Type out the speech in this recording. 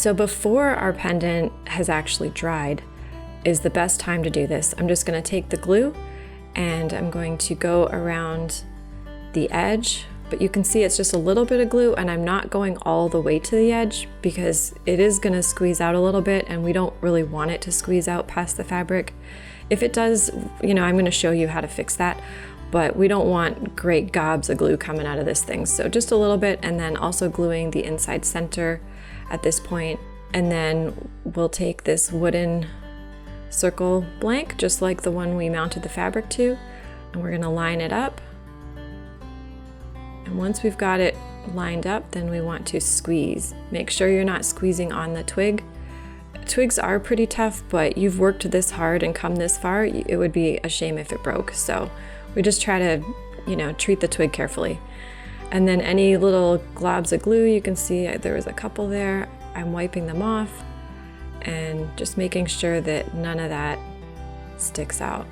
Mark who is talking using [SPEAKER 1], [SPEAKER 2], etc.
[SPEAKER 1] So before our pendant has actually dried is the best time to do this. I'm just going to take the glue and I'm going to go around the edge, but you can see it's just a little bit of glue, and I'm not going all the way to the edge because it is going to squeeze out a little bit and we don't really want it to squeeze out past the fabric. If it does, you know, I'm going to show you how to fix that, but we don't want great gobs of glue coming out of this thing. So just a little bit, and then also gluing the inside center at this point. And then we'll take this wooden circle blank, just like the one we mounted the fabric to, and we're going to line it up. And once we've got it lined up, then we want to squeeze. Make sure you're not squeezing on the twig. Twigs are pretty tough, but you've worked this hard and come this far, it would be a shame if it broke. So we just try to, you know, treat the twig carefully. And then any little globs of glue, you can see there was a couple there. I'm wiping them off and just making sure that none of that sticks out.